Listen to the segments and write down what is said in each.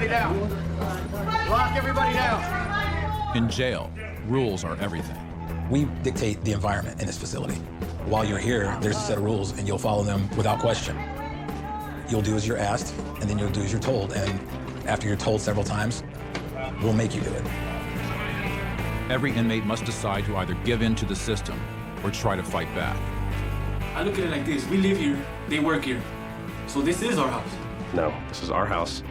down. Lock everybody down. In jail, rules are everything. We dictate the environment in this facility. While you're here, there's a set of rules, and you'll follow them without question. You'll do as you're asked, and then you'll do as you're told. And after you're told several times, we'll make you do it. Every inmate must decide to either give in to the system or try to fight back. I look at it like this. We live here, they work here. So this is our house. No, this is our house.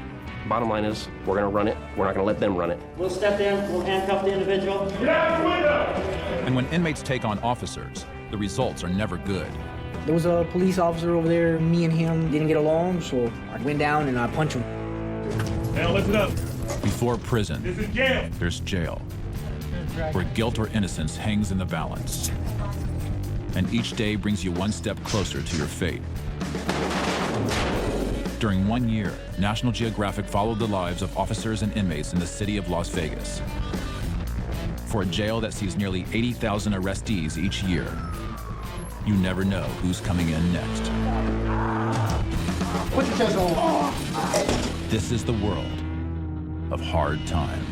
Bottom line is, we're gonna run it. We're not gonna let them run it. We'll step in, we'll handcuff the individual. Get out the window! And when inmates take on officers, the results are never good. There was a police officer over there. Me and him didn't get along, so I went down and I punched him. Now listen up. Before prison, This is jail. there's jail, where guilt or innocence hangs in the balance. And each day brings you one step closer to your fate. During 1 year, National Geographic followed the lives of officers and inmates in the city of Las Vegas. For a jail that sees nearly 80,000 arrestees each year, you never know who's coming in next. Put your chest on. This is the world of hard time.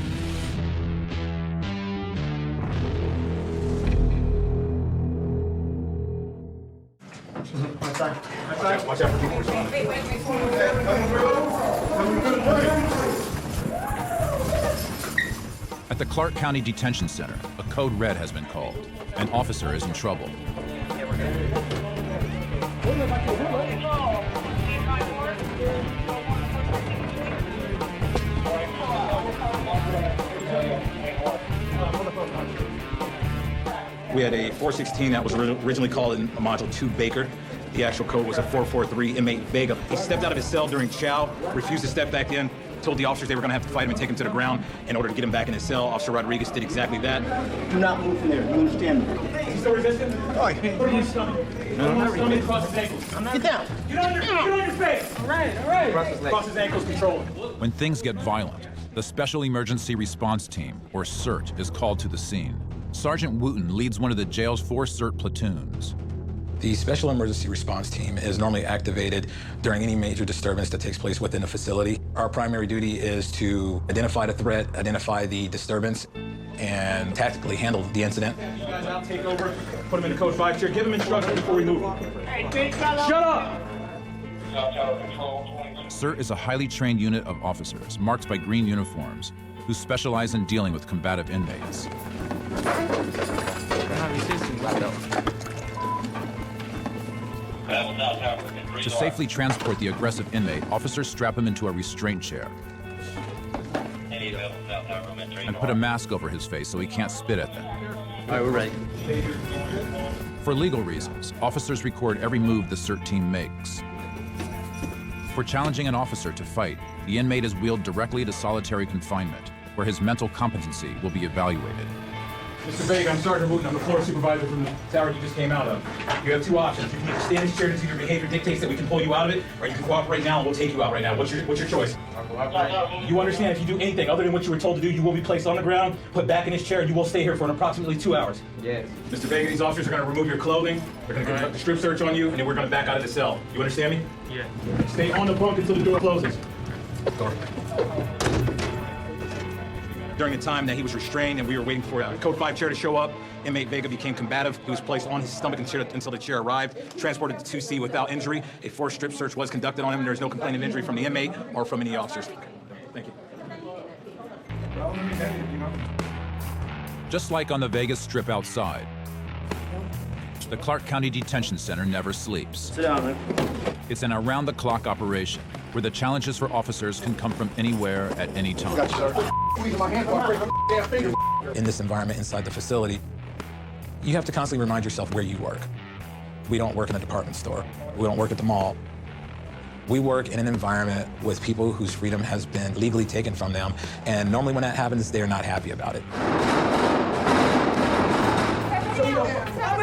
Watch out for people responding. At the Clark County Detention Center, a code red has been called. An officer is in trouble. We had a 416 that was originally called in Module 2 Baker. The actual code was a 443 inmate Vega. He stepped out of his cell during chow, refused to step back in, told the officers they were going to have to fight him and take him to the ground in order to get him back in his cell. Officer Rodriguez did exactly that. Do not move from there, you understand me? Is he still resisting? Oh, put him on his stomach. Put him on his stomach, cross his ankles. Get down. Get on his face. All right. Cross his ankles, control him. When things get violent, the Special Emergency Response Team, or CERT, is called to the scene. Sergeant Wooten leads one of the jail's 4 CERT platoons. The Special Emergency Response Team is normally activated during any major disturbance that takes place within a facility. Our primary duty is to identify the threat, identify the disturbance, and tactically handle the incident. You guys out, take over, put him in the code 5 chair, give him instructions before we move him. Hey, big fella! Shut up! CERT is a highly trained unit of officers marked by green uniforms who specialize in dealing with combative inmates. To safely transport the aggressive inmate, officers strap him into a restraint chair and put a mask over his face so he can't spit at them. All right, we're ready. For legal reasons, officers record every move the CERT team makes. For challenging an officer to fight, the inmate is wheeled directly to solitary confinement, where his mental competency will be evaluated. Mr. Vega, I'm Sergeant Wooten. I'm the floor supervisor from the tower you just came out of. You have 2 options. You can either stay in this chair until your behavior dictates that we can pull you out of it, or you can cooperate now and we'll take you out right now. What's your choice? You understand if you do anything other than what you were told to do, you will be placed on the ground, put back in this chair, and you will stay here for approximately 2 hours. Yes. Mr. Vega, these officers are going to remove your clothing. They're going to conduct a strip search on you, and then we're going to back out of the cell. You understand me? Yeah. Stay on the bunk until the door closes. Door. During the time that he was restrained and we were waiting for a Code 5 chair to show up, inmate Vega became combative. He was placed on his stomach until the chair arrived, transported to 2C without injury. A forced strip search was conducted on him. There is no complaint of injury from the inmate or from any officers. Thank you. Just like on the Vegas Strip outside, the Clark County Detention Center never sleeps. Sit down, man. It's an around-the-clock operation where the challenges for officers can come from anywhere at any time. In this environment inside the facility, you have to constantly remind yourself where you work. We don't work in a department store. We don't work at the mall. We work in an environment with people whose freedom has been legally taken from them, and normally when that happens, they're not happy about it.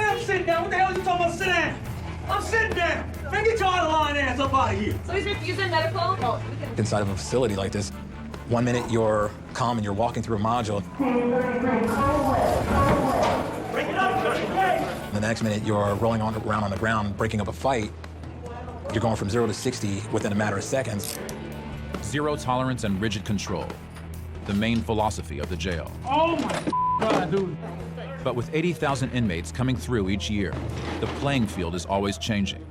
I'm sitting down. What the hell are you talking about? Sit down. I'm sitting down. Man, get your out of line ass up out of here. So he's refusing medical? Inside of a facility like this, 1 minute you're calm and you're walking through a module. The next minute you're rolling around on the ground, breaking up a fight. You're going from 0 to 60 within a matter of seconds. Zero tolerance and rigid control, the main philosophy of the jail. Oh my God, dude. But with 80,000 inmates coming through each year, the playing field is always changing,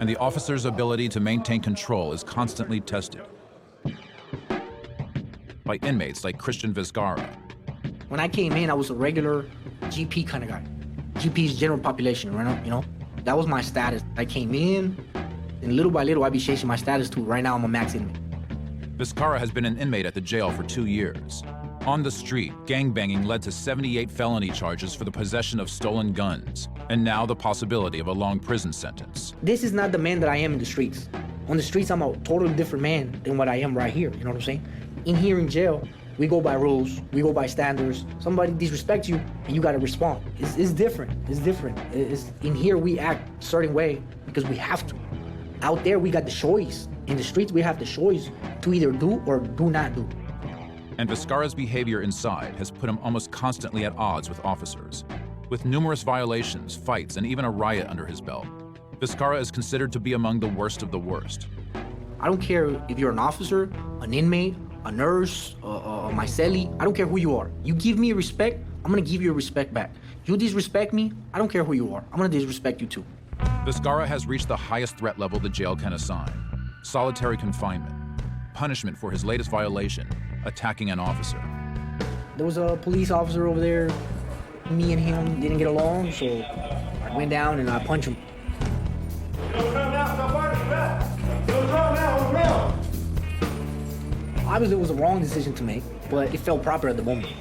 and the officer's ability to maintain control is constantly tested by inmates like Christian Vizcarra. When I came in, I was a regular GP kind of guy. GP is general population, right? You know, that was my status. I came in, and little by little, I'd be chasing my status too. Right now, I'm a max inmate. Vizcarra has been an inmate at the jail for 2 years. On the street, gangbanging led to 78 felony charges for the possession of stolen guns, and now the possibility of a long prison sentence. This is not the man that I am in the streets. On the streets, I'm a totally different man than what I am right here, you know what I'm saying? In here in jail, we go by rules, we go by standards. Somebody disrespects you, and you gotta respond. It's different, it's different. In here, we act a certain way because we have to. Out there, we got the choice. In the streets, we have the choice to either do or do not do. And Vizcarra's behavior inside has put him almost constantly at odds with officers. With numerous violations, fights, and even a riot under his belt, Vizcarra is considered to be among the worst of the worst. I don't care if you're an officer, an inmate, a nurse, my cellie, I don't care who you are. You give me respect, I'm gonna give you respect back. You disrespect me, I don't care who you are. I'm gonna disrespect you too. Vizcarra has reached the highest threat level the jail can assign: solitary confinement, punishment for his latest violation, attacking an officer. There was a police officer over there. Me and him didn't get along, so I went down and I punched him. Obviously, it was a wrong decision to make, but it felt proper at the moment.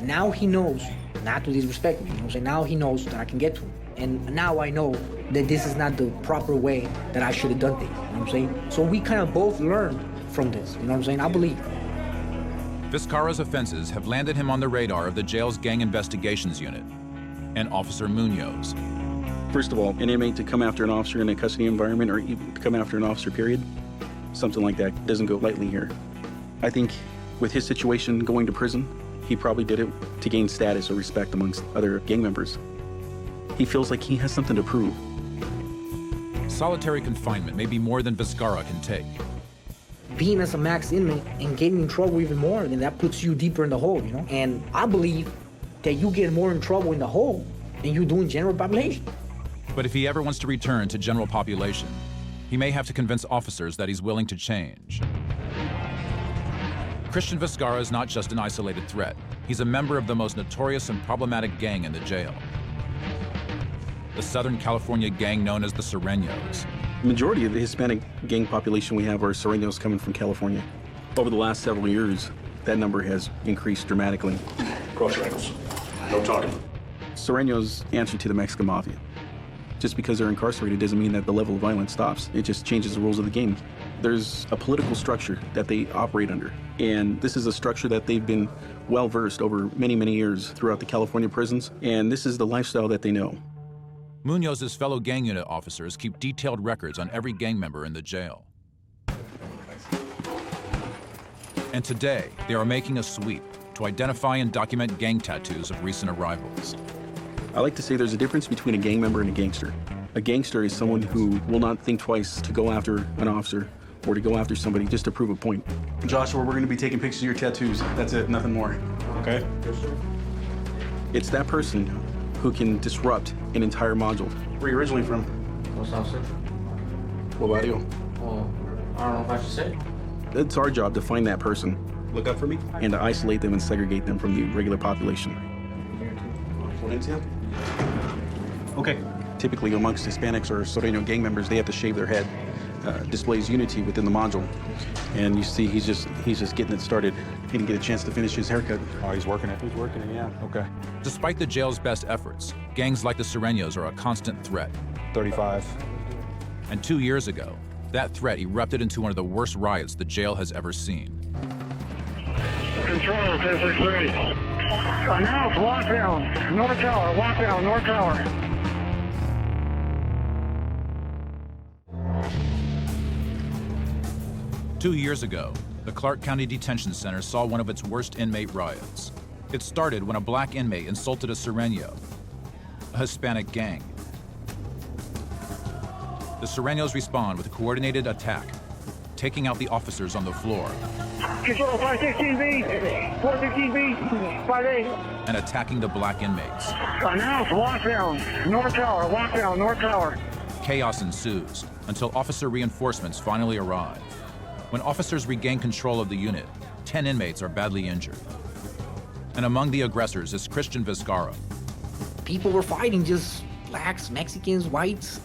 Now he knows not to disrespect me, you know what I'm saying? Now he knows that I can get to him. And now I know that this is not the proper way that I should have done things, you know what I'm saying? So we kind of both learned from this, you know what I'm saying? I believe. Vizcarra's offenses have landed him on the radar of the jail's Gang Investigations Unit and Officer Munoz. First of all, an inmate to come after an officer in a custody environment, or even to come after an officer, period, something like that doesn't go lightly here. I think with his situation going to prison, he probably did it to gain status or respect amongst other gang members. He feels like he has something to prove. Solitary confinement may be more than Vizcarra can take. Being as a max inmate and getting in trouble even more, then that puts you deeper in the hole, you know? And I believe that you get more in trouble in the hole than you do in general population. But if he ever wants to return to general population, he may have to convince officers that he's willing to change. Christian Vizcarra is not just an isolated threat. He's a member of the most notorious and problematic gang in the jail. The Southern California gang known as the Sureños. The majority of the Hispanic gang population we have are Sureños coming from California. Over the last several years, that number has increased dramatically. Cross your ankles. No talking. Sureños answer to the Mexican Mafia. Just because they're incarcerated doesn't mean that the level of violence stops. It just changes the rules of the game. There's a political structure that they operate under, and this is a structure that they've been well-versed over many, many years throughout the California prisons, and this is the lifestyle that they know. Munoz's fellow gang unit officers keep detailed records on every gang member in the jail. And today, they are making a sweep to identify and document gang tattoos of recent arrivals. I like to say there's a difference between a gang member and a gangster. A gangster is someone who will not think twice to go after an officer or to go after somebody just to prove a point. Joshua, we're going to be taking pictures of your tattoos. That's it, nothing more. Okay? It's that person who can disrupt an entire module. Where are you originally from? What's up, sir? What about you? Well, I don't know if I should say. It's our job to find that person. Look up for me. And to isolate them and segregate them from the regular population. Okay. Typically amongst Hispanics or Sureño gang members, they have to shave their head. Displays unity within the module. And you see he's just getting it started. He didn't get a chance to finish his haircut. Oh, he's working it. He's working it, yeah. Okay. Despite the jail's best efforts, gangs like the Sureños are a constant threat. 35. And 2 years ago, that threat erupted into one of the worst riots the jail has ever seen. Control, District 3. Announce lockdown. North Tower, lockdown, North Tower. Two years ago, the Clark County Detention Center saw one of its worst inmate riots. It started when a black inmate insulted a Sureño, a Hispanic gang. The Sureños respond with a coordinated attack. taking out the officers on the floor Control 516B, 416B, 58. and attacking the black inmates. Announce lockdown, North Tower, lockdown, North Tower. Chaos ensues until officer reinforcements finally arrive. When officers regain control of the unit, 10 inmates are badly injured. And among the aggressors is Christian Vizcarra. People were fighting, just blacks, Mexicans, whites.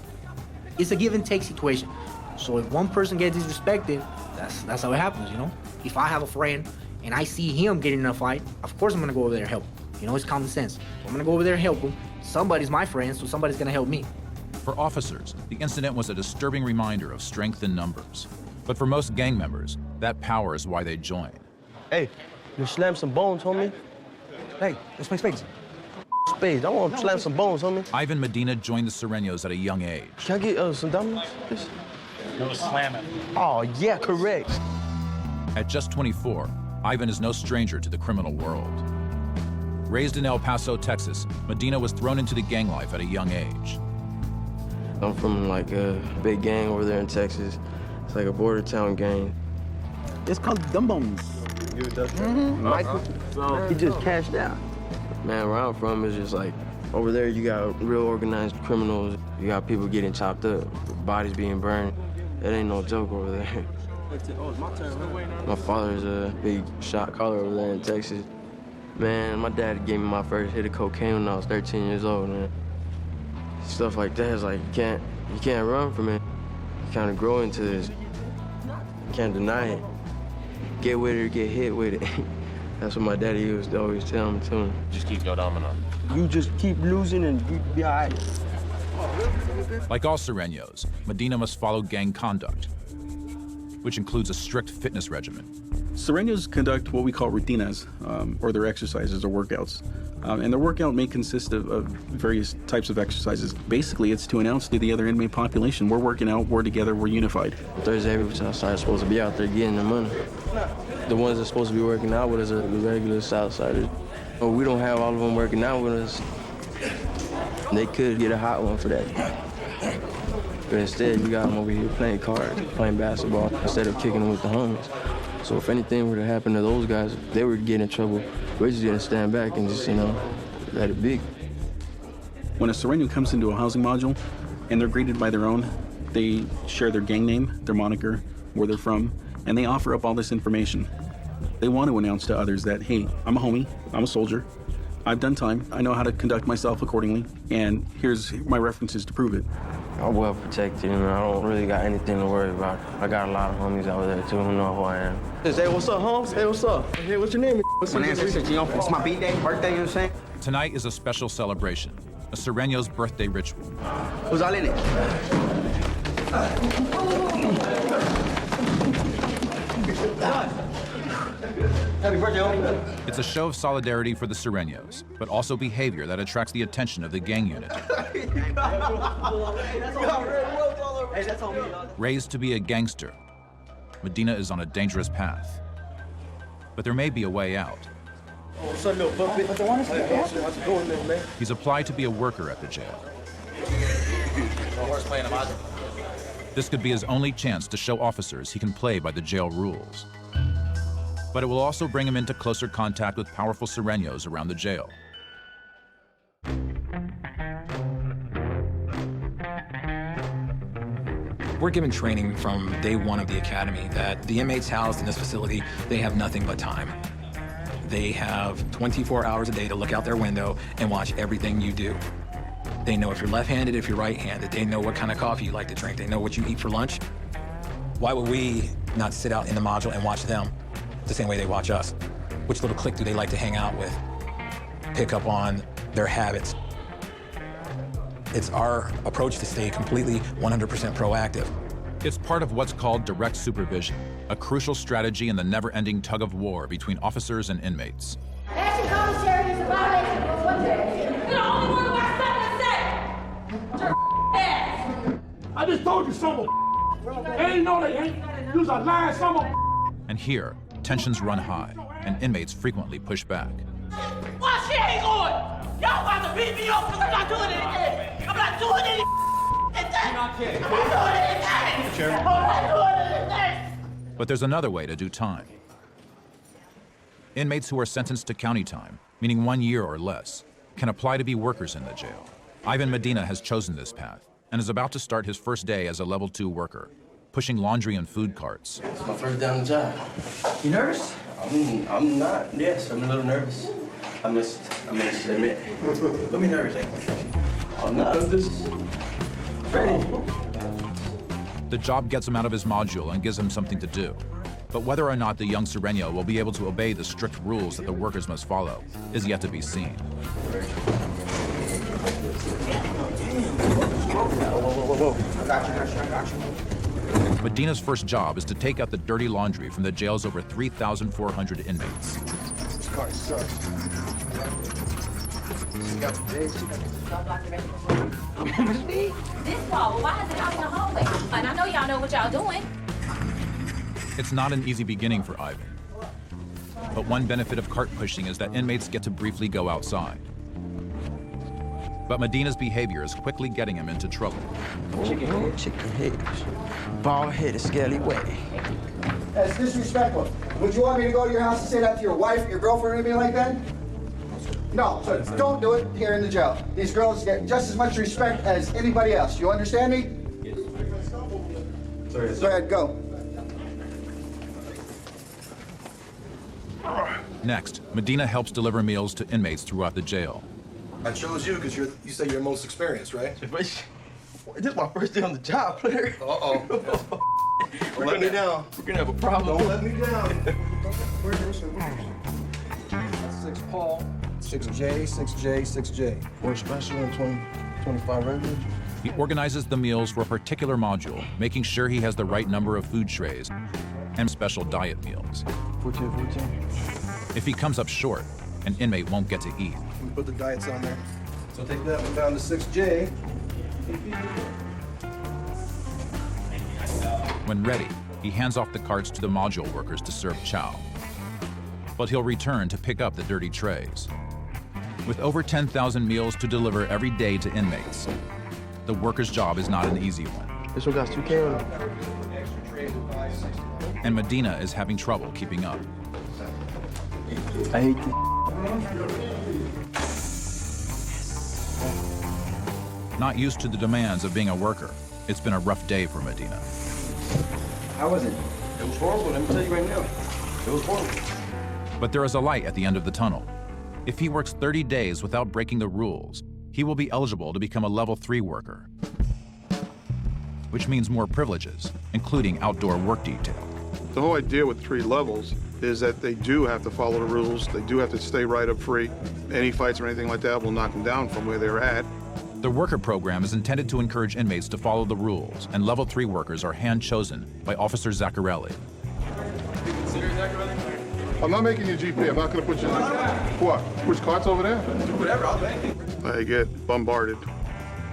It's a give and take situation. So if one person gets disrespected, that's how it happens, you know? If I have a friend and I see him getting in a fight, of course I'm gonna go over there and help him. You know, it's common sense. So I'm gonna go over there and help him. Somebody's my friend, so somebody's gonna help me. For officers, the incident was a disturbing reminder of strength in numbers. But for most gang members, that power is why they join. Hey, you slam some bones, homie? Hey, let's make space. Space, I want to slam some bones, homie. Ivan Medina joined the Serenos at a young age. Can I get some dominoes, please? No slamming. Oh, yeah, correct. At just 24, Ivan is no stranger to the criminal world. Raised in El Paso, Texas, Medina was thrown into the gang life at a young age. I'm from like a big gang over there in Texas. It's like a border town gang. It's called Dumb Bones. Michael, he just cashed out. Man, where I'm from is just like, over there you got real organized criminals. You got people getting chopped up, bodies being burned. It ain't no joke over there. My father's a big shot caller over there in Texas. Man, my dad gave me my first hit of cocaine when I was 13 years old, man. Stuff like that is like, you can't run from it. You kind of grow into this. You can't deny it. Get with it or get hit with it. That's what my daddy used to always tell me too. Just keep your domino. You just keep losing and you be all right. Like all Serenos, Medina must follow gang conduct, which includes a strict fitness regimen. Serenos conduct what we call rutinas, or their exercises or workouts. And their workout may consist of various types of exercises. Basically, it's to announce to the other inmate population, we're working out, we're together, we're unified. Thursday, every Southsider's supposed to be out there getting the money. The ones that's supposed to be working out with us are the regular Southsiders. But we don't have all of them working out with us. They could get a hot one for that. But instead, you got them over here playing cards, playing basketball, instead of kicking them with the homies. So if anything were to happen to those guys, if they were to get in trouble, we're just gonna stand back and just, let it be. When a Sereno comes into a housing module and they're greeted by their own, they share their gang name, their moniker, where they're from, and they offer up all this information. They want to announce to others that, hey, I'm a homie, I'm a soldier, I've done time, I know how to conduct myself accordingly, and here's my references to prove it. I'm well protected, and I don't really got anything to worry about. I got a lot of homies out there, too, who know who I am. Hey, what's up, Holmes? Hey, what's up? Hey, what's your name? My name's It's my birthday, you know what I'm saying? Tonight is a special celebration, a Sereno's birthday ritual. Who's all in it? Happy birthday, homie. It's a show of solidarity for the Serenos, but also behavior that attracts the attention of the gang unit. Raised to be a gangster, Medina is on a dangerous path. But there may be a way out. What's up, little puppet? How's it going, little man? He's applied to be a worker at the jail. This could be his only chance to show officers he can play by the jail rules. But it will also bring him into closer contact with powerful Serenos around the jail. We're given training from day one of the academy that the inmates housed in this facility, they have nothing but time. They have 24 hours a day to look out their window and watch everything you do. They know if you're left-handed, if you're right-handed. They know what kind of coffee you like to drink. They know what you eat for lunch. Why would we not sit out in the module and watch them the same way they watch us? Which little clique do they like to hang out with? Pick up on their habits. It's our approach to stay completely 100% proactive. It's part of what's called direct supervision, a crucial strategy in the never-ending tug-of-war between officers and inmates. Action commissary is a violation of what's it? You're the only one who got something to say! Your ass! I just told you something. They ain't know they ain't. You was a lying something. And here, tensions run high, and inmates frequently push back. Why she ain't going? Y'all about to beat me up because I'm not doing anything. I'm not doing anything. I'm not doing anything. I'm not doing anything. But there's another way to do time. Inmates who are sentenced to county time, meaning 1 year or less, can apply to be workers in the jail. Ivan Medina has chosen this path and is about to start his first day as a level 2 worker, pushing laundry and food carts. It's my first day on the job. You nervous? I'm not. Yes, I'm a little nervous. I must admit. Let me nervous. I'm not. I'm just ready. The job gets him out of his module and gives him something to do. But whether or not the young Sureño will be able to obey the strict rules that the workers must follow is yet to be seen. Whoa. I got you. Medina's first job is to take out the dirty laundry from the jail's over 3,400 inmates. This car sucks. This wall, why is it out in the hallway? And I know y'all know what y'all doing. It's not an easy beginning for Ivan. But one benefit of cart pushing is that inmates get to briefly go outside. But Medina's behavior is quickly getting him into trouble. Chicken head. Bald-headed, scallywag. That's disrespectful. Would you want me to go to your house and say that to your wife, your girlfriend, or anything like that? No, so don't do it here in the jail. These girls get just as much respect as anybody else. You understand me? Yes. Go ahead, go. Next, Medina helps deliver meals to inmates throughout the jail. I chose you because you say you're most experienced, right? This is my first day on the job, player. Uh-oh. We're gonna down. We're gonna have a problem. Don't let me down. That's 6 Paul, 6J, 6J, 6J. 4 special and 25 regular. He organizes the meals for a particular module, making sure he has the right number of food trays and special diet meals. 14. If he comes up short, an inmate won't get to eat. We put the diets on there. So take that one down to 6J. When ready, he hands off the carts to the module workers to serve chow. But he'll return to pick up the dirty trays. With over 10,000 meals to deliver every day to inmates, the worker's job is not an easy one. This one got 2K on it. And Medina is having trouble keeping up. I hate you. Not used to the demands of being a worker, it's been a rough day for Medina. How was it? It was horrible, let me tell you right now. It was horrible. But there is a light at the end of the tunnel. If he works 30 days without breaking the rules, he will be eligible to become a level 3 worker, which means more privileges, including outdoor work detail. The whole idea with 3 levels is that they do have to follow the rules. They do have to stay right up free. Any fights or anything like that will knock them down from where they're at. The worker program is intended to encourage inmates to follow the rules, and level 3 workers are hand-chosen by Officer Zaccarelli. I'm not making you GP. I'm not going to put you in. What? Which cart's over there? Whatever, I'll thank you. I get bombarded.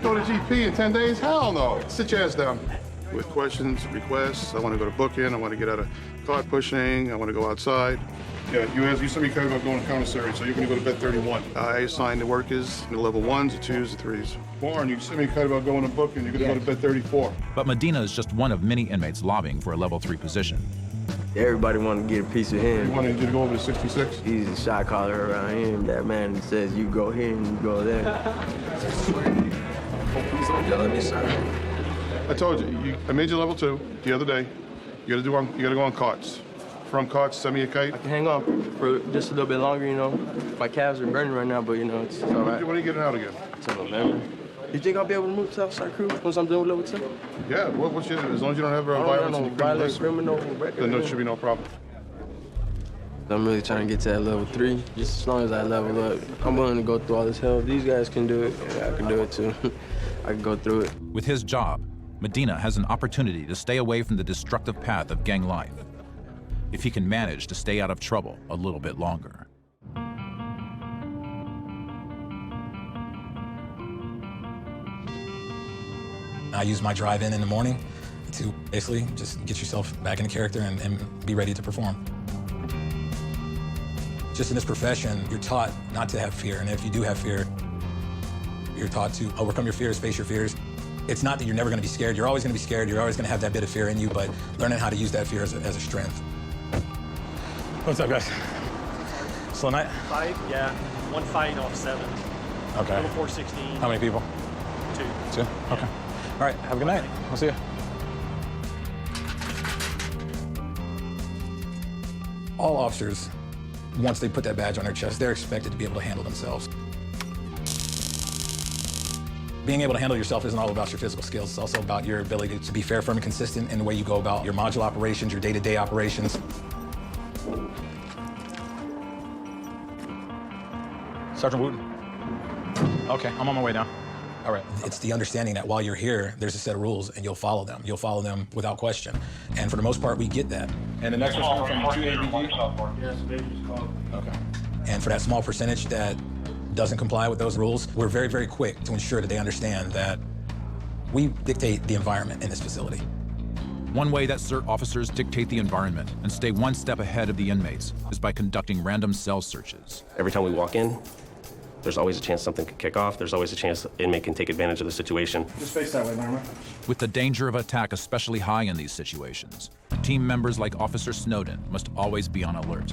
Go to GP in 10 days? Hell no. Sit your ass down. With questions, requests, I want to go to booking, I want to get out of cart pushing, I want to go outside. Yeah, you sent me code about going to commissary, so you're going to go to bed 31. I assign the workers the level 1s, the 2s, the 3s. Warren, you sent me code about going to booking, you're going to go to bed 34. But Medina is just one of many inmates lobbying for a level 3 position. Everybody wanted to get a piece of him. You wanted you to go over to 66? He's a shot caller around here. That man says you go here and you go there. I told you, I made you level 2 the other day. You gotta go on carts. From carts, send me a kite. I can hang on for just a little bit longer, you know. My calves are burning right now, but you know, it's all right. When are you getting out again? Till November. You think I'll be able to move to Southside Crew once I'm done with level 2? Yeah, as long as you don't have violence and criminal record, then there should be no problem. I'm really trying to get to that level 3. Just as long as I level up, I'm willing to go through all this hell. If these guys can do it, yeah, I can do it too. I can go through it. With his job, Medina has an opportunity to stay away from the destructive path of gang life, if he can manage to stay out of trouble a little bit longer. I use my drive-in the morning to basically just get yourself back into character and be ready to perform. Just in this profession, you're taught not to have fear, and if you do have fear, you're taught to overcome your fears, face your fears, It's not that you're never going to be scared. You're always going to be scared. You're always going to have that bit of fear in you, but learning how to use that fear as a strength. What's up, guys? Slow night? 5, yeah. 1 fight off 7. Okay. Little 416. How many people? 2. 2? Okay. All right, have a good night. We'll see you. All officers, once they put that badge on their chest, they're expected to be able to handle themselves. Being able to handle yourself isn't all about your physical skills. It's also about your ability to be fair, firm, and consistent in the way you go about your module operations, your day-to-day operations. Sergeant Wooten. Okay, I'm on my way now. All right. It's the understanding that while you're here, there's a set of rules and you'll follow them. You'll follow them without question. And for the most part, we get that. And the next one's coming from 2ABG? Yes, they just called. Okay. And for that small percentage that doesn't comply with those rules, we're very, very quick to ensure that they understand that we dictate the environment in this facility. One way that CERT officers dictate the environment and stay one step ahead of the inmates is by conducting random cell searches. Every time we walk in, there's always a chance something could kick off. There's always a chance the inmate can take advantage of the situation. Just face that way, Norma. With the danger of attack especially high in these situations, team members like Officer Snowden must always be on alert.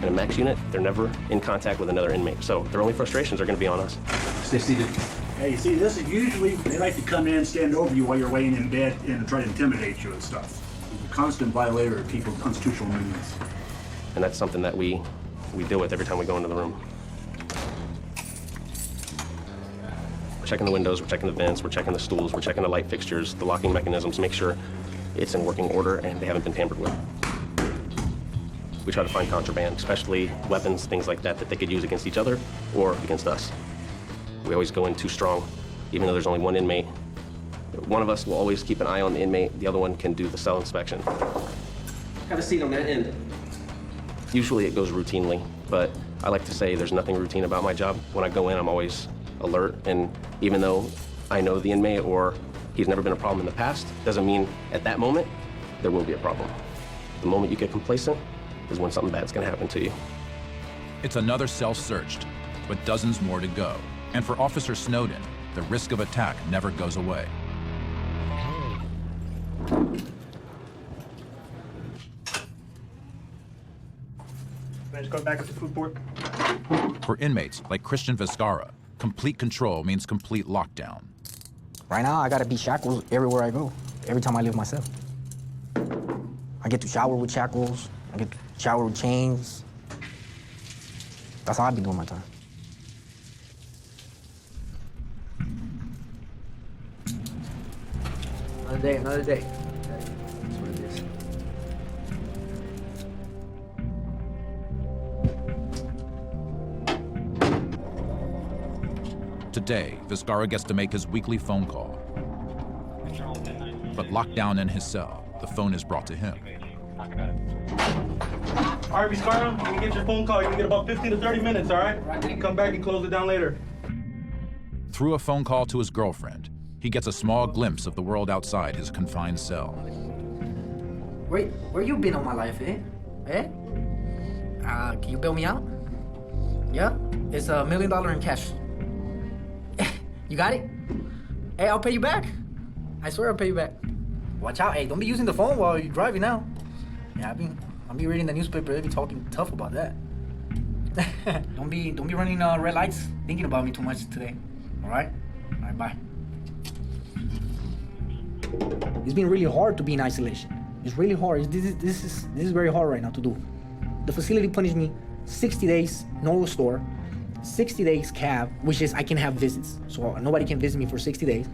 In a max unit, they're never in contact with another inmate, so their only frustrations are going to be on us. Stay seated. Hey, you see, this is usually, they like to come in, stand over you while you're laying in bed and try to intimidate you and stuff. It's a constant violator of people's constitutional amendments. And that's something that we deal with every time we go into the room. We're checking the windows, we're checking the vents, we're checking the stools, we're checking the light fixtures, the locking mechanisms, make sure it's in working order and they haven't been tampered with. We try to find contraband, especially weapons, things like that, that they could use against each other or against us. We always go in too strong, even though there's only one inmate. One of us will always keep an eye on the inmate, the other one can do the cell inspection. Have a seat on that end. Usually it goes routinely, but I like to say there's nothing routine about my job. When I go in, I'm always alert, and even though I know the inmate or he's never been a problem in the past, doesn't mean at that moment there will be a problem. The moment you get complacent is when something bad's gonna happen to you. It's another cell searched, but dozens more to go. And for Officer Snowden, the risk of attack never goes away. Let's go back up to food court. For inmates like Christian Vizcarra, complete control means complete lockdown. Right now, I gotta be shackled everywhere I go, every time I leave my cell. I get to shower with shackles, I get to shower with chains. That's how I be doing my time. Another day, another day. That's what it is. Today, Vizcarra gets to make his weekly phone call. But locked down in his cell, the phone is brought to him. All right, Vizcarra, when you get your phone call, you can get about 15 to 30 minutes, all right? Then you come back and close it down later. Through a phone call to his girlfriend, he gets a small glimpse of the world outside his confined cell. Where you been all my life, eh? Eh? Can you bail me out? Yeah? It's $1 million in cash. You got it? Hey, I'll pay you back. I swear I'll pay you back. Watch out, hey, don't be using the phone while you're driving now. Yeah, I'll be reading the newspaper, they be talking tough about that. Don't be running red lights, thinking about me too much today. All right, bye. It's been really hard to be in isolation. It's really hard. This is very hard right now to do. The facility punished me 60 days, no store, 60 days cab, which is I can have visits. So nobody can visit me for 60 days.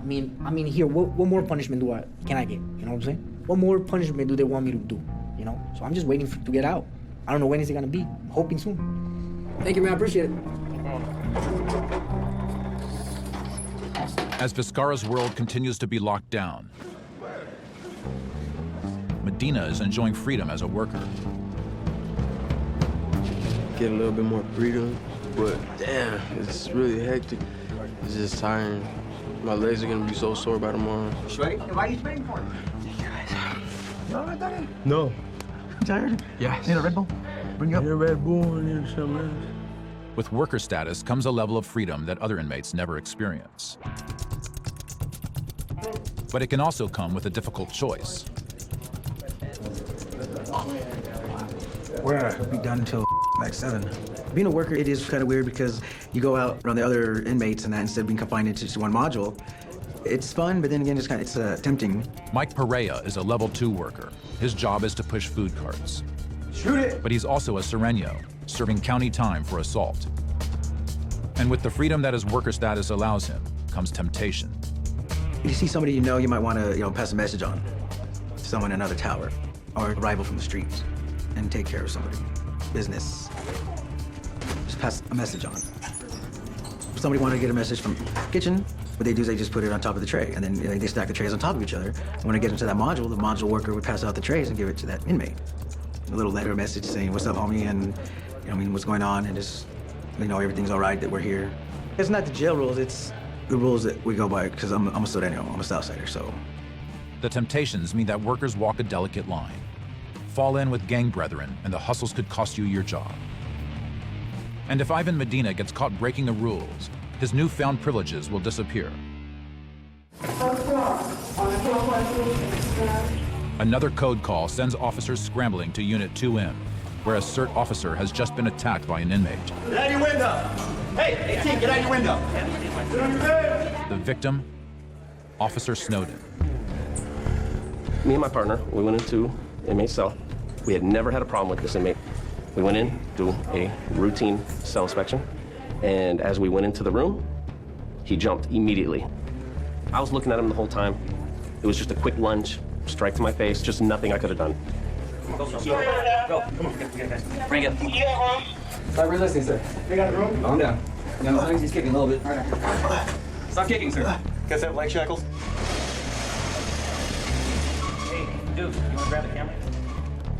I mean here, what more punishment can I get? You know what I'm saying? What more punishment do they want me to do? You know? So I'm just waiting to get out. I don't know when is it gonna be. Hoping soon. Thank you, man. I appreciate it. As Vizcarra's world continues to be locked down, Medina is enjoying freedom as a worker. Get a little bit more freedom, but damn, it's really hectic. It's just tiring. My legs are gonna be so sore by tomorrow. Ready? Why are you spraying for? No. Tired? Yes. Need a Red Bull? Bring you up. Need a Red Bull, I need something else. With worker status comes a level of freedom that other inmates never experience. But it can also come with a difficult choice. We're gonna be done until like 7. Being a worker, it is kind of weird because you go out around the other inmates and that instead of being confined into just one module. It's fun, but then again, it's tempting. Mike Perea is a level 2 worker. His job is to push food carts. Shoot it! But he's also a Sereno, serving county time for assault. And with the freedom that his worker status allows him, comes temptation. You see somebody you know, you might want to pass a message on. Someone in another tower, or a rival from the streets, and take care of somebody. Business. Just pass a message on. If somebody wanted to get a message from the kitchen, what they do is they just put it on top of the tray, and then they stack the trays on top of each other. And when it gets into that module, the module worker would pass out the trays and give it to that inmate. A little letter message saying, "What's up, homie?" and what's going on, and just everything's all right, that we're here. It's not the jail rules, it's the rules that we go by, because I'm a Sereno, I'm a Southsider, so. The temptations mean that workers walk a delicate line. Fall in with gang brethren, and the hustles could cost you your job. And if Ivan Medina gets caught breaking the rules, his newfound privileges will disappear. Another code call sends officers scrambling to Unit 2M, where a CERT officer has just been attacked by an inmate. Get out your window! Hey, T, get out your window! Get on your bed! The victim, Officer Snowden. Me and my partner, we went into inmate cell. We had never had a problem with this inmate. We went in, do a routine cell inspection, and as we went into the room, he jumped immediately. I was looking at him the whole time. It was just a quick lunge, strike to my face, just nothing I could have done. Go, come on, bring it. Stop resisting, sir. You got the room? Calm down. He's kicking a little bit. Stop kicking, sir. Guys have leg shackles? Hey, dude, you wanna grab the camera?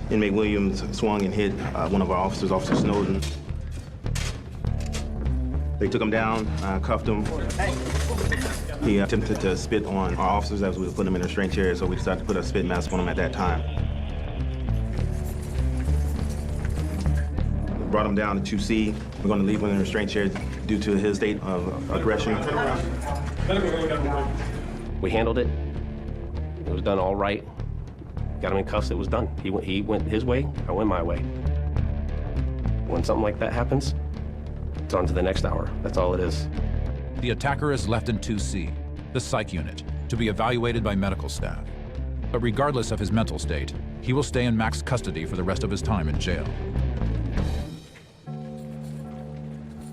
Inmate Williams swung and hit one of our officers, Officer Snowden. They took him down, cuffed him. He attempted to spit on our officers as we were putting him in a restraint chair, so we decided to put a spit mask on him at that time. We brought him down to 2C. We're going to leave him in a restraint chair due to his state of aggression. We handled it. It was done all right. Got him in cuffs, it was done. He went his way, I went my way. When something like that happens, it's on to the next hour. That's all it is. The attacker is left in 2C, the psych unit, to be evaluated by medical staff. But regardless of his mental state, he will stay in max custody for the rest of his time in jail.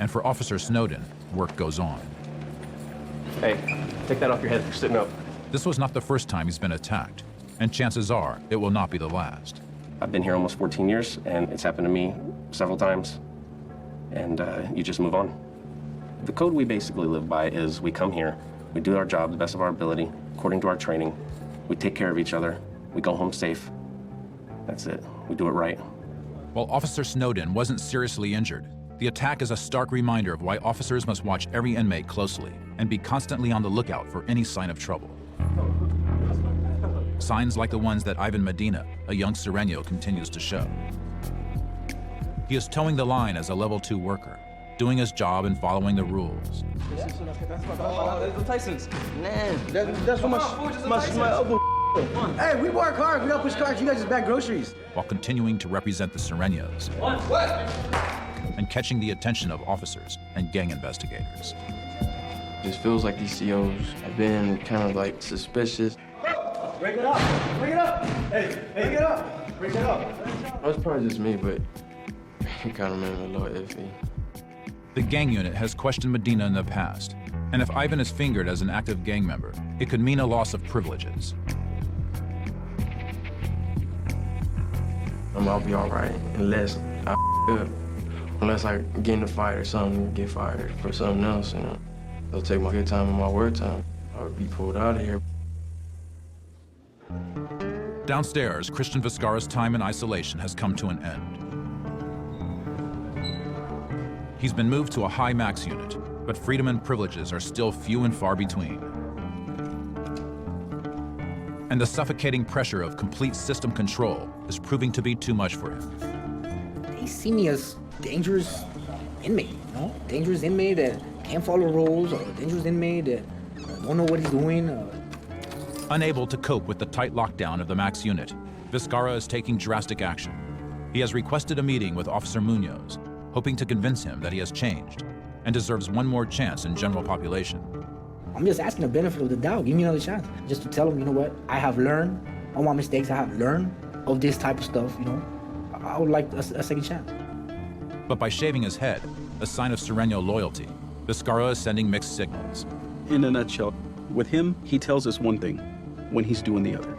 And for Officer Snowden, work goes on. Hey, take that off your head, you're sitting up. This was not the first time he's been attacked, and chances are it will not be the last. I've been here almost 14 years, and it's happened to me several times, and you just move on. The code we basically live by is we come here, we do our job the best of our ability, according to our training, we take care of each other, we go home safe. That's it, we do it right. While Officer Snowden wasn't seriously injured, the attack is a stark reminder of why officers must watch every inmate closely and be constantly on the lookout for any sign of trouble. Signs like the ones that Ivan Medina, a young Sereno, continues to show. He is towing the line as a level 2 worker, doing his job and following the rules. The Tyson's. Man, that's what my elbow. Hey, we work hard. We don't push carts. You guys just bag groceries. While continuing to represent the Serenos and catching the attention of officers and gang investigators. It just feels like these COs have been kind of like suspicious. Break it up! Break it up! Hey, break it up! Break it up! That's probably just me, but it kind of made me a little iffy. The gang unit has questioned Medina in the past, and if Ivan is fingered as an active gang member, it could mean a loss of privileges. I'll be all right unless I up. Unless I get in a fight or something, get fired for something else, They'll take my good time and my work time. I would be pulled out of here. Downstairs, Christian Vizcarra's time in isolation has come to an end. He's been moved to a high max unit, but freedom and privileges are still few and far between. And the suffocating pressure of complete system control is proving to be too much for him. They see me as dangerous inmate, Dangerous inmate that can't follow rules, or a dangerous inmate that don't know what he's doing. Unable to cope with the tight lockdown of the Max unit, Vizcarra is taking drastic action. He has requested a meeting with Officer Munoz, hoping to convince him that he has changed and deserves one more chance in general population. I'm just asking the benefit of the doubt. Give me another chance. Just to tell him, you know what, I have learned all my mistakes. I have learned of this type of stuff, you know. I would like a second chance. But by shaving his head, a sign of Sereno loyalty, Vizcarra is sending mixed signals. In a nutshell, with him, he tells us one thing when he's doing the other.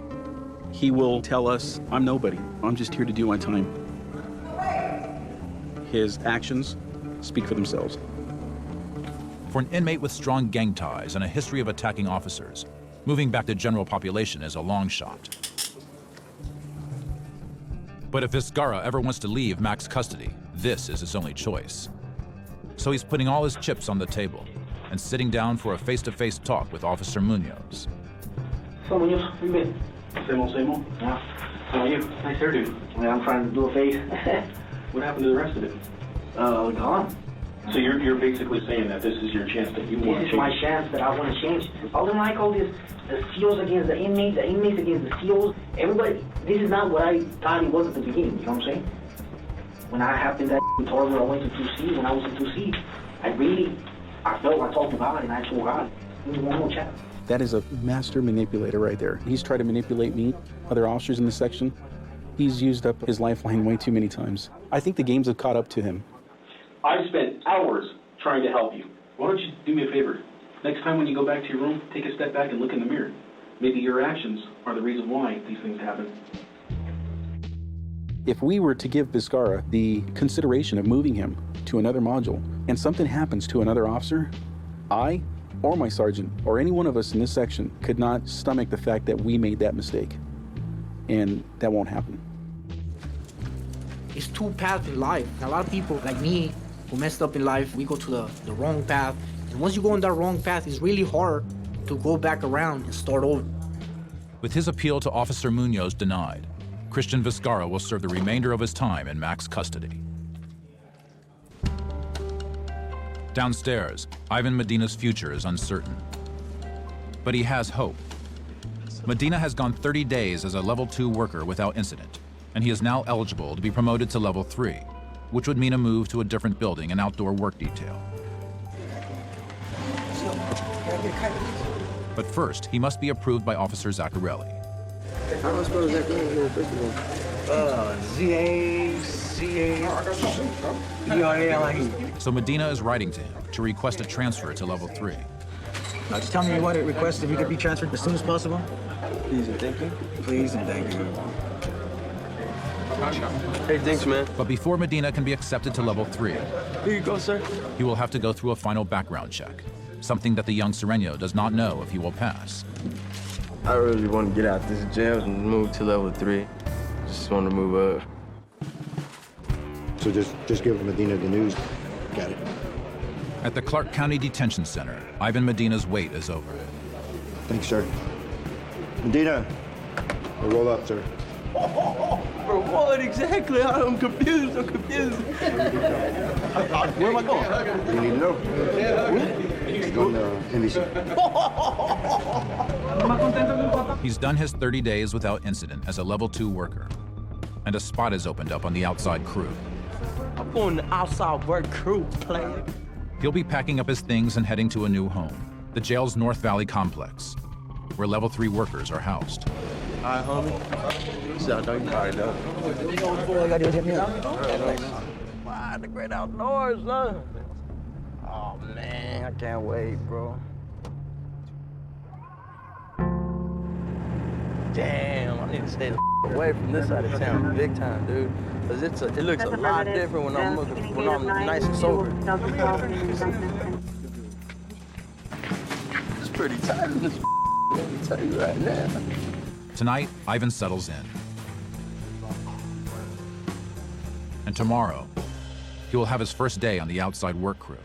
He will tell us, I'm nobody. I'm just here to do my time. His actions speak for themselves. For an inmate with strong gang ties and a history of attacking officers, moving back to general population is a long shot. But if Vizcarra ever wants to leave Max custody, this is his only choice. So he's putting all his chips on the table and sitting down for a face-to-face talk with Officer Munoz. So, Munoz, how you been? Same old. Yeah. How are you? Nice hairdo. Yeah, I'm trying to do a face. What happened to the rest of it? Gone. So you're basically saying that this is your chance that you want to change? This is my chance that I want to change. I don't like all this, the SEALs against the inmates against the SEALs. Everybody, this is not what I thought it was at the beginning, you know what I'm saying? When I happened that Tarver, I went to 2C. When I was in 2C, I felt I talked to God and I told God, give me one more chance. That is a master manipulator right there. He's tried to manipulate me, other officers in this section. He's used up his lifeline way too many times. I think the games have caught up to him. I've spent hours trying to help you. Why don't you do me a favor? Next time when you go back to your room, take a step back and look in the mirror. Maybe your actions are the reason why these things happen. If we were to give Vizcarra the consideration of moving him to another module and something happens to another officer, I or my sergeant or any one of us in this section could not stomach the fact that we made that mistake. And that won't happen. It's two paths in life. And a lot of people like me who messed up in life, we go to the wrong path. And once you go on that wrong path, it's really hard to go back around and start over. With his appeal to Officer Munoz denied, Christian Vizcarra will serve the remainder of his time in Max custody. Downstairs, Ivan Medina's future is uncertain. But he has hope. Medina has gone 30 days as a level 2 worker without incident, and he is now eligible to be promoted to level 3, which would mean a move to a different building and outdoor work detail. But first, he must be approved by Officer Zaccarelli. How am I supposed to Zaccarelli first of all? So Medina is writing to him to request a transfer to level 3. Just tell me what it requests if you could be transferred as soon as possible. Please and thank you. Please and thank you. Hey, thanks, man. But before Medina can be accepted to level 3, Here you go, sir. he will have to go through a final background check, something that the young Sereno does not know if he will pass. I really want to get out this jail and move to level 3. Just want to move up. So just give Medina the news. Got it. At the Clark County Detention Center, Ivan Medina's wait is over. Thanks, sir. Medina, we'll roll up, sir. For what exactly? I'm confused. Where am I going? You need to know. Going to NBC. He's done his 30 days without incident as a level 2 worker, and a spot has opened up on the outside crew. I'm going to outside work crew, player. He'll be packing up his things and heading to a new home, the jail's North Valley complex, where level 3 workers are housed. All right, homie. So I know you already know. All I gotta do is hit me up. Wow, the great outdoors, son. Oh, man, I can't wait, bro. Damn, I need to stay the away from this side of town big time, dude. Because it looks a lot different when I'm nice and sober. It's pretty tight in this let me tell you right now. Tonight, Ivan settles in. And tomorrow, he will have his first day on the outside work crew.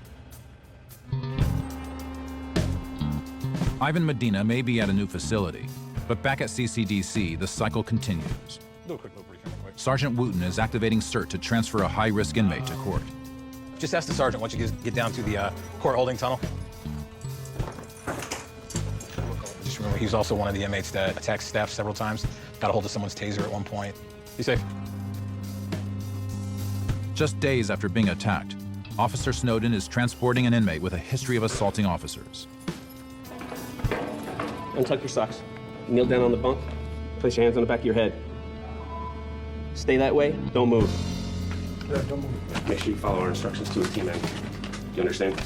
Ivan Medina may be at a new facility, but back at CCDC, the cycle continues. Sergeant Wooten is activating CERT to transfer a high-risk inmate to court. Just ask the sergeant once you get down to the court holding tunnel. Just this room. He was also one of the inmates that attacked staff several times, got a hold of someone's taser at one point. Be safe. Just days after being attacked, Officer Snowden is transporting an inmate with a history of assaulting officers. Untuck your socks. Kneel down on the bunk. Place your hands on the back of your head. Stay that way. Don't move. Yeah, don't move. Make sure you follow our instructions to a T, man. You understand?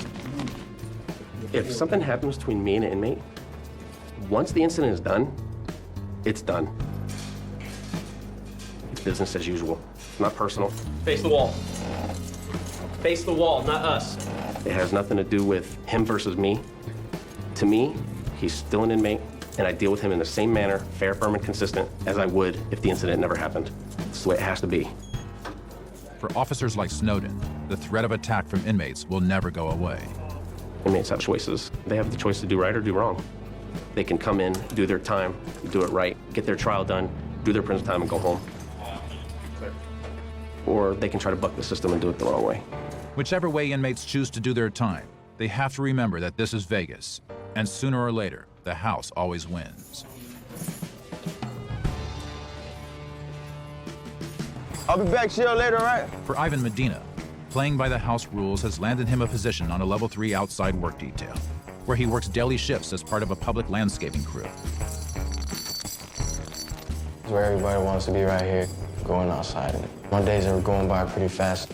If something happens between me and an inmate, once the incident is done, it's done. It's business as usual. Not personal. Face the wall. Face the wall, not us. It has nothing to do with him versus me. To me, he's still an inmate, and I deal with him in the same manner, fair, firm, and consistent, as I would if the incident never happened. That's the way it has to be. For officers like Snowden, the threat of attack from inmates will never go away. Inmates have choices. They have the choice to do right or do wrong. They can come in, do their time, do it right, get their trial done, do their prison time, and go home. Or they can try to buck the system and do it the wrong way. Whichever way inmates choose to do their time, they have to remember that this is Vegas, and sooner or later, the house always wins. I'll be back to you later, all right? For Ivan Medina, playing by the house rules has landed him a position on a level 3 outside work detail, where he works daily shifts as part of a public landscaping crew. It's where everybody wants to be right here, going outside. My days are going by pretty fast.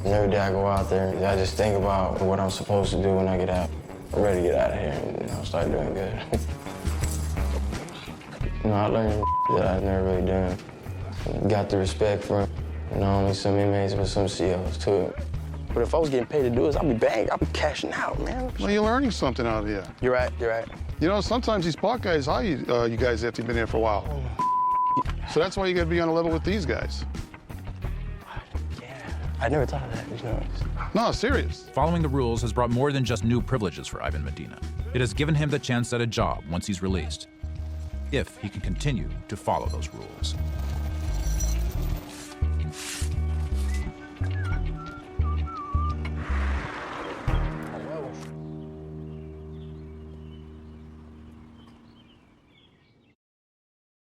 And every day I go out there, I just think about what I'm supposed to do when I get out. I'm ready to get out of here and start doing good. I learned that I've never really done. Got the respect for not only some inmates, but some COs too. But if I was getting paid to do this, I'd be banged. I'd be cashing out, man. Well, you're learning something out of here. You're right, you're right. You know, sometimes these park guys hire you guys after you've been here for a while. So that's why you got to be on a level with these guys. I never thought of that, you know. No, serious. Following the rules has brought more than just new privileges for Ivan Medina. It has given him the chance at a job once he's released, if he can continue to follow those rules.